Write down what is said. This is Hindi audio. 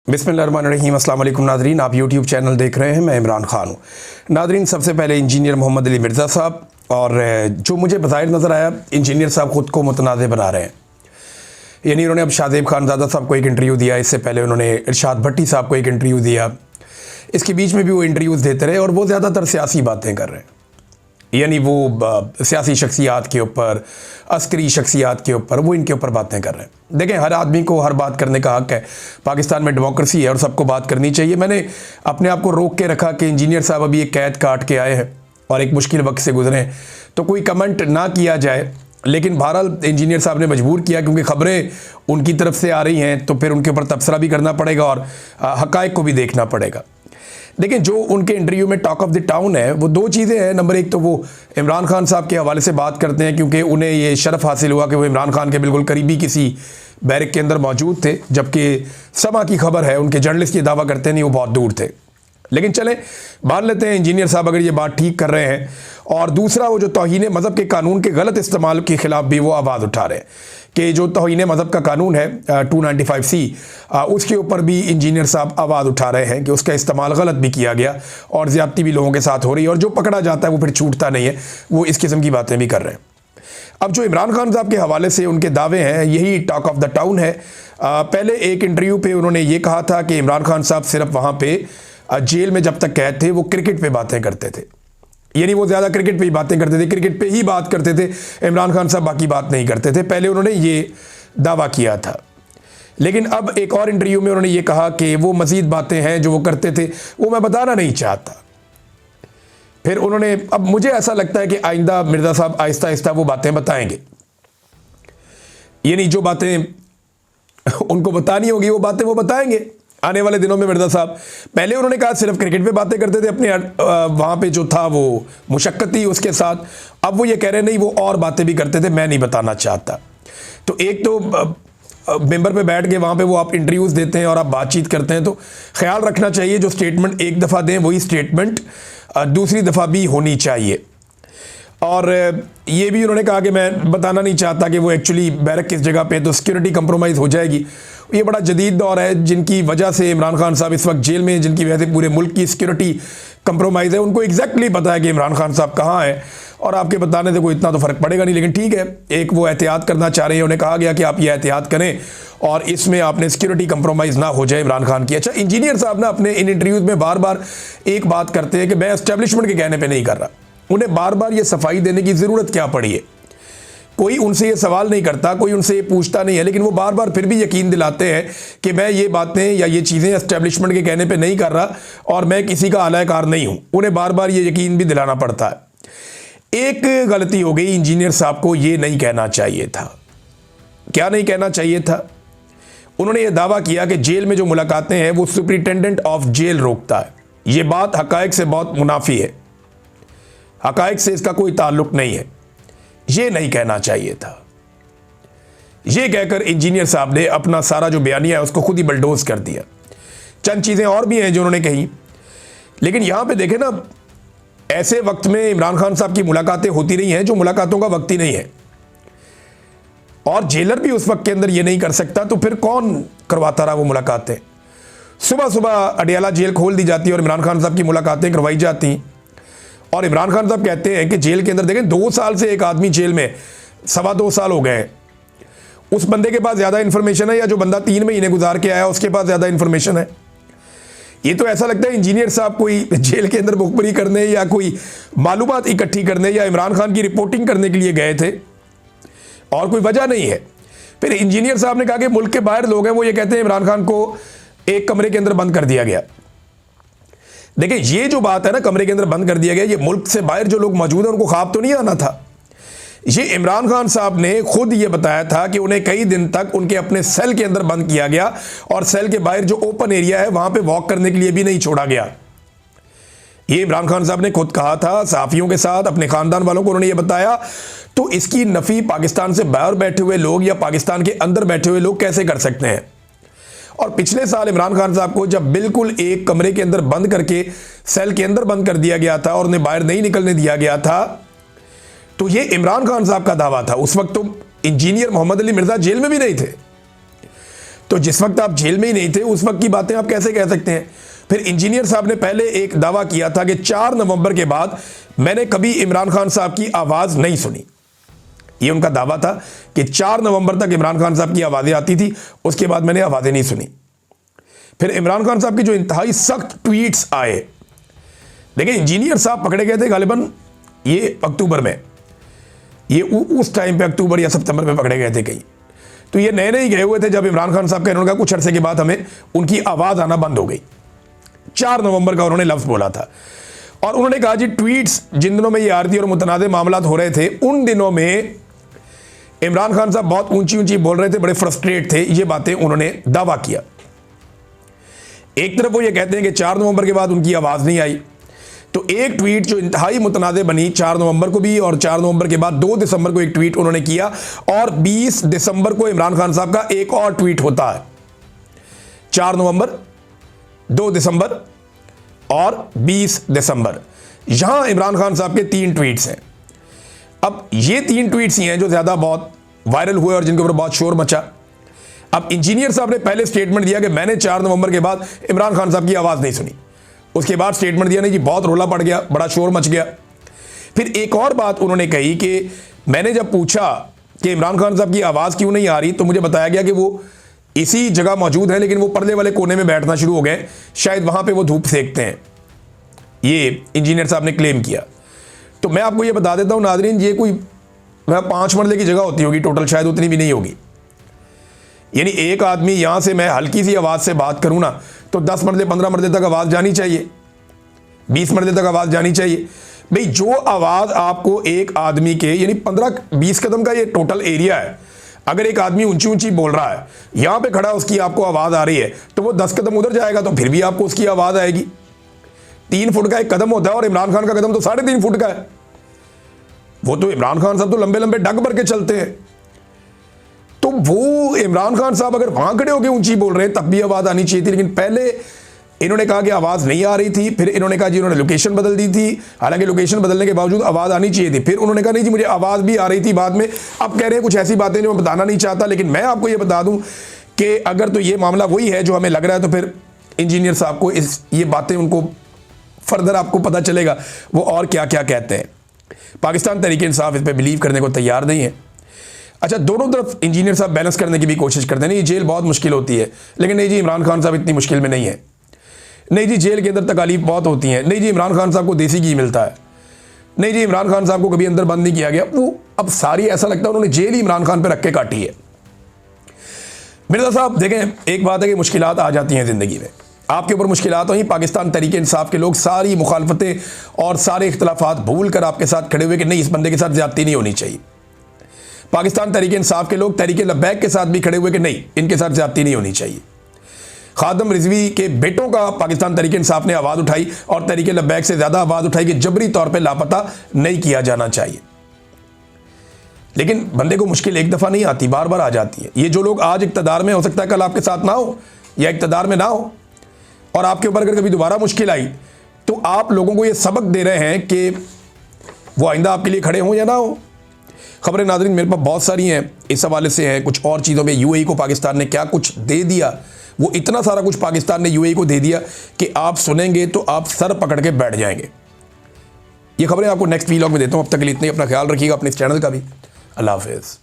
बिस्मिल्लाहिर्रहमानिर्रहीम। अस्सलाम वालेकुम नादरीन, आप यूट्यूब चैनल देख रहे हैं। मैं इमरान खान हूँ। नादरीन, सबसे पहले इंजीनियर मोहम्मद अली मिर्ज़ा साहब, और जो मुझे बज़ाहिर नज़र आया, इंजीनियर साहब ख़ुद को मुतनाज़ बना रहे हैं। यानी उन्होंने अब शाहज़ेब खानज़ादा साहब को एक इंटरव्यू दिया, इससे पहले उन्होंने इरशाद भट्टी साहब को एक इंटरव्यू दिया, इसके बीच में भी वो इंटरव्यूज़ देते रहे और वो ज़्यादातर सियासी बातें कर रहे हैं। यानी वो सियासी शख्सियात के ऊपर, अस्करी शख्सियात के ऊपर, वो इनके ऊपर बातें कर रहे हैं। देखें, हर आदमी को हर बात करने का हक़ है। पाकिस्तान में डेमोक्रेसी है और सबको बात करनी चाहिए। मैंने अपने आप को रोक के रखा कि इंजीनियर साहब अभी एक कैद काट के आए हैं और एक मुश्किल वक्त से गुजरे, तो कोई कमेंट ना किया जाए। लेकिन बहरहाल इंजीनियर साहब ने मजबूर किया, क्योंकि ख़बरें उनकी तरफ से आ रही हैं, तो फिर उनके ऊपर तबसरा भी करना पड़ेगा और हक़ाइक़ को भी देखना पड़ेगा। लेकिन जो उनके इंटरव्यू में टॉक ऑफ द टाउन है, वो दो चीज़ें हैं। नंबर एक तो वो इमरान खान साहब के हवाले से बात करते हैं, क्योंकि उन्हें ये शरफ़ हासिल हुआ कि वो इमरान खान के बिल्कुल करीबी किसी बैरक के अंदर मौजूद थे, जबकि समा की खबर है, उनके जर्नलिस्ट ये दावा करते नहीं, वो बहुत दूर थे। लेकिन चलें, मान लेते हैं इंजीनियर साहब अगर ये बात ठीक कर रहे हैं। और दूसरा, वो जो तौहीन मज़हब के कानून के गलत इस्तेमाल के ख़िलाफ़ भी वो आवाज़ उठा रहे हैं कि जो तौहीन मज़हब का कानून है 295C, उसके ऊपर भी इंजीनियर साहब आवाज़ उठा रहे हैं कि उसका इस्तेमाल गलत भी किया गया और ज़्यादती भी लोगों के साथ हो रही है, और जो पकड़ा जाता है वो फिर छूटता नहीं है। वो इस किस्म की बातें भी कर रहे हैं। अब जो इमरान खान साहब के हवाले से उनके दावे हैं, यही टॉक ऑफ द टाउन है। पहले एक इंटरव्यू पे उन्होंने ये कहा था कि इमरान खान साहब सिर्फ वहाँ पे जेल में जब तक कैद थे वो क्रिकेट पे बातें करते थे। यानी वो ज़्यादा क्रिकेट पे ही बातें करते थे, क्रिकेट पे ही बात करते थे। इमरान खान साहब बाकी बात नहीं करते थे। पहले उन्होंने ये दावा किया था। लेकिन अब एक और इंटरव्यू में उन्होंने ये कहा कि वो मज़ीद बातें हैं जो वो करते थे, वो मैं बताना नहीं चाहता। फिर उन्होंने, अब मुझे ऐसा लगता है कि आइंदा मिर्ज़ा साहब आहिस्ता आहिस्ता वो बातें बताएंगे। यानी जो बातें उनको बतानी होगी वो बातें वो बताएंगे आने वाले दिनों में। मिर्ज़ा साहब पहले उन्होंने कहा सिर्फ क्रिकेट पे बातें करते थे, अपने वहाँ पे जो था वो मुशक्क़त थी उसके साथ। अब वो ये कह रहे नहीं, वो और बातें भी करते थे, मैं नहीं बताना चाहता। तो एक तो मेंबर पे बैठ के वहाँ पे वो आप इंटरव्यूज़ देते हैं और आप बातचीत करते हैं, तो ख्याल रखना चाहिए जो स्टेटमेंट एक दफ़ा दें वही स्टेटमेंट दूसरी दफ़ा भी होनी चाहिए। और ये भी उन्होंने कहा कि मैं बताना नहीं चाहता कि वो एक्चुअली बैरक किस जगह पे, तो सिक्योरिटी कंप्रोमाइज़ हो जाएगी। ये बड़ा जदीद दौर है, जिनकी वजह से इमरान खान साहब इस वक्त जेल में, जिनकी वजह से पूरे मुल्क की सिक्योरिटी कंप्रोमाइज़ है। उनको एग्जैक्टली पता है कि इमरान खान साहब कहाँ हैं, और आपके बताने से कोई इतना तो फ़र्क पड़ेगा नहीं। लेकिन ठीक है, एक वो एहतियात करना चाह रहे हैं। उन्हें कहा गया कि आप ये एहतियात करें और इसमें आपने सिक्योरिटी कंप्रोमाइज़ ना हो जाए इमरान खान की। अच्छा, इंजीनियर साहब ना अपने इन इंटरव्यूज़ में बार बार एक बात करते हैं कि मैं एस्टेब्लिशमेंट के कहने पर नहीं कर रहा। उन्हें बार बार ये सफाई देने की ज़रूरत क्या पड़ी है? कोई उनसे ये सवाल नहीं करता, कोई उनसे ये पूछता नहीं है, लेकिन वो बार बार फिर भी यकीन दिलाते हैं कि मैं ये बातें या ये चीज़ें एस्टेब्लिशमेंट के कहने पे नहीं कर रहा और मैं किसी का आलाकार नहीं हूँ। उन्हें बार बार ये यकीन भी दिलाना पड़ता है। एक गलती हो गई, इंजीनियर साहब को ये नहीं कहना चाहिए था। क्या नहीं कहना चाहिए था? उन्होंने ये दावा किया कि जेल में जो मुलाकातें हैं वो सुपरिटेंडेंट ऑफ जेल रोकता है। ये बात हक़ाइक़ से बहुत मुनाफी है, हक़ाइक़ से इसका कोई ताल्लुक़ नहीं है। ये नहीं कहना चाहिए था। ये कहकर इंजीनियर साहब ने अपना सारा जो बयानिया है उसको खुद ही बलडोज कर दिया। चंद चीज़ें और भी हैं जो उन्होंने कही, लेकिन यहाँ पे देखें ना, ऐसे वक्त में इमरान खान साहब की मुलाकातें होती रही हैं जो मुलाकातों का वक्त ही नहीं है, और जेलर भी उस वक्त के अंदर ये नहीं कर सकता, तो फिर कौन करवाता रहा वो मुलाकातें? सुबह सुबह अडियाला जेल खोल दी जाती है और इमरान खान साहब की मुलाकातें करवाई जाती। और इमरान खान साहब कहते हैं कि जेल के अंदर, देखें, 2 साल से एक आदमी जेल में, 2.25 साल हो गए। उस बंदे के पास ज़्यादा इन्फॉर्मेशन है या जो बंदा 3 महीने गुजार के आया उसके पास ज़्यादा इन्फॉर्मेशन है? ये तो ऐसा लगता है इंजीनियर साहब कोई जेल के अंदर मुखबरी करने या कोई मालूमात इकट्ठी करने या इमरान खान की रिपोर्टिंग करने के लिए गए थे, और कोई वजह नहीं है। फिर इंजीनियर साहब ने कहा कि मुल्क के बाहर लोग हैं, वो ये कहते हैं इमरान खान को एक कमरे के अंदर बंद कर दिया गया। देखिए, ये जो बात है ना, कमरे के अंदर बंद कर दिया गया, ये मुल्क से बाहर जो लोग मौजूद हैं उनको ख्वाब तो नहीं आना था। ये इमरान खान साहब ने खुद ये बताया था कि उन्हें कई दिन तक उनके अपने सेल के अंदर बंद किया गया, और सेल के बाहर जो ओपन एरिया है वहां पे वॉक करने के लिए भी नहीं छोड़ा गया। ये इमरान खान साहब ने खुद कहा था, सहाफ़ियों के साथ, अपने खानदान वालों को उन्होंने ये बताया। तो इसकी नफ़ी पाकिस्तान से बाहर बैठे हुए लोग या पाकिस्तान के अंदर बैठे हुए लोग कैसे कर सकते हैं? और पिछले साल इमरान खान साहब को जब बिल्कुल एक कमरे के अंदर बंद करके सेल के अंदर बंद कर दिया गया था और उन्हें बाहर नहीं निकलने दिया गया था, तो ये इमरान खान साहब का दावा था। उस वक्त तो इंजीनियर मोहम्मद अली मिर्ज़ा जेल में भी नहीं थे। तो जिस वक्त आप जेल में ही नहीं थे उस वक्त की बातें आप कैसे कह सकते हैं? फिर इंजीनियर साहब ने पहले एक दावा किया था कि 4 नवंबर के बाद मैंने कभी इमरान खान साहब की आवाज़ नहीं सुनी। ये उनका दावा था कि 4 नवंबर तक इमरान खान साहब की आवाज़ें आती थी, उसके बाद मैंने आवाज़ें नहीं सुनी। फिर इमरान खान साहब के जो इंतहाई सख्त ट्वीट्स आए, देखिए इंजीनियर साहब पकड़े गए थे गालिबन ये अक्टूबर में, ये उस टाइम पे अक्टूबर या सितंबर में पकड़े गए थे कहीं। तो ये नए नए गए हुए थे जब इमरान खान साहब का इन्होंने कहा कुछ अरसे के बाद हमें उनकी आवाज़ आना बंद हो गई। 4 नवंबर का उन्होंने लफ्ज़ बोला था और उन्होंने कहा जी ट्वीट्स जिन दिनों में ये आरती और मुतनाज़ मामलात हो रहे थे उन दिनों में इमरान खान साहब बहुत ऊंची ऊंची बोल रहे थे, बड़े फ्रस्ट्रेट थे। ये बातें उन्होंने दावा किया। एक तरफ वो ये कहते हैं कि 4 नवंबर के बाद उनकी आवाज़ नहीं आई, तो एक ट्वीट जो इंतहाई मुतनाज़ बनी 4 नवंबर को भी, और 4 नवंबर के बाद 2 दिसंबर को एक ट्वीट उन्होंने किया, और 20 दिसंबर को इमरान खान साहब का एक और ट्वीट होता है। 4 नवंबर, 2 दिसंबर और 20 दिसंबर, यहां इमरान खान साहब के 3 ट्वीट्स हैं। अब ये 3 ट्वीट्स ही हैं जो ज़्यादा बहुत वायरल हुए और जिनके ऊपर बहुत शोर मचा। अब इंजीनियर साहब ने पहले स्टेटमेंट दिया कि मैंने 4 नवंबर के बाद इमरान खान साहब की आवाज़ नहीं सुनी। उसके बाद स्टेटमेंट दिया नहीं जी, बहुत रोला पड़ गया, बड़ा शोर मच गया। फिर एक और बात उन्होंने कही कि मैंने जब पूछा कि इमरान खान साहब की आवाज़ क्यों नहीं आ रही, तो मुझे बताया गया कि वो इसी जगह मौजूद है, लेकिन वो पर्दे वाले कोने में बैठना शुरू हो गए, शायद वहाँ पर वो धूप सेकते हैं। ये इंजीनियर साहब ने क्लेम किया। तो मैं आपको ये बता देता हूँ नाज़रीन, ये कोई 5 मरले की जगह होती होगी टोटल, शायद उतनी भी नहीं होगी। यानी एक आदमी यहाँ से मैं हल्की सी आवाज़ से बात करूँ ना तो 10 मरले 15 मरले तक आवाज़ जानी चाहिए, 20 मरले तक आवाज़ जानी चाहिए। भाई जो आवाज़ आपको एक आदमी के यानी 15-20 कदम का ये टोटल एरिया है, अगर एक आदमी ऊंची ऊंची बोल रहा है, यहाँ पे खड़ा उसकी आपको आवाज़ आ रही है, तो वो 10 कदम उधर जाएगा तो फिर भी आपको उसकी आवाज़ आएगी। 3 फुट का एक कदम होता है और इमरान खान का कदम तो 3.5 फुट का है। वो तो इमरान खान साहब तो लंबे लंबे डग भर के चलते हैं, तो वो इमरान खान साहब अगर वहां खड़े होकर ऊंची बोल रहे हैं तब भी आवाज़ आनी चाहिए थी। लेकिन पहले इन्होंने कहा कि आवाज़ नहीं आ रही थी, फिर इन्होंने कहा जी उन्होंने लोकेशन बदल दी थी, हालांकि लोकेशन बदलने के बावजूद आवाज़ आनी चाहिए थी। फिर उन्होंने कहा नहीं जी मुझे आवाज़ भी आ रही थी बाद में। अब कह रहे हैं कुछ ऐसी बातें जो मैं बताना नहीं चाहता, लेकिन मैं आपको ये बता दूं कि अगर तो ये मामला वही है जो हमें लग रहा है, तो फिर इंजीनियर साहब को ये बातें उनको फर्दर आपको पता चलेगा वो और क्या क्या कहते हैं। पाकिस्तान तहरीक इंसाफ इस पर बिलीव करने को तैयार नहीं है। अच्छा, दोनों तरफ इंजीनियर साहब बैलेंस करने की भी कोशिश करते हैं। नहीं जेल बहुत मुश्किल होती है, लेकिन नहीं जी इमरान खान साहब इतनी मुश्किल में नहीं है। नहीं जी जेल के अंदर तकालीफ बहुत होती हैं। नहीं जी इमरान खान साहब को देसी घी मिलता है। नहीं जी इमरान खान साहब को कभी अंदर बंद नहीं किया गया। वो अब सारी ऐसा लगता है उन्होंने जेल ही इमरान खान पर रख के काटी है। मिर्ज़ा साहब देखें, एक बात है कि मुश्किलात आ जाती हैं ज़िंदगी में, आपके ऊपर मुश्किलात हुई। पाकिस्तान तहरीक इंसाफ के लोग सारी मुखालफतें और सारे इख्तलाफात भूल कर आपके साथ खड़े हुए कि नहीं इस बंदे के साथ ज़्यादती नहीं होनी चाहिए। पाकिस्तान तहरीक इंसाफ के लोग तहरीक लब्बैक के साथ भी खड़े हुए कि नहीं इनके साथ ज़्यादती नहीं होनी चाहिए। खादम रिजवी के बेटों का पाकिस्तान तहरीक इंसाफ ने आवाज़ उठाई और तहरीक लब्बैक से ज़्यादा आवाज़ उठाई कि जबरी तौर पर लापता नहीं किया जाना चाहिए। लेकिन बंदे को मुश्किल एक दफ़ा नहीं आती, बार बार आ जाती है। ये जो लोग आज इक़्तिदार में, हो सकता है कल आपके साथ ना हो या इक़्तिदार में ना हो, और आपके ऊपर अगर कभी दोबारा मुश्किल आई तो आप लोगों को ये सबक दे रहे हैं कि वो आइंदा आपके लिए खड़े हों या ना हो। खबरें नाज़रीन मेरे पास बहुत सारी हैं, इस हवाले से हैं, कुछ और चीज़ों में यूएई को पाकिस्तान ने क्या कुछ दे दिया, वो इतना सारा कुछ पाकिस्तान ने यूएई को दे दिया कि आप सुनेंगे तो आप सर पकड़ के बैठ जाएंगे। ये खबरें आपको नेक्स्ट वीलॉग में देता हूँ। अब तक के लिए इतने, अपना ख्याल रखिएगा, अपने इस चैनल का भी। अल्लाह हाफ़िज़।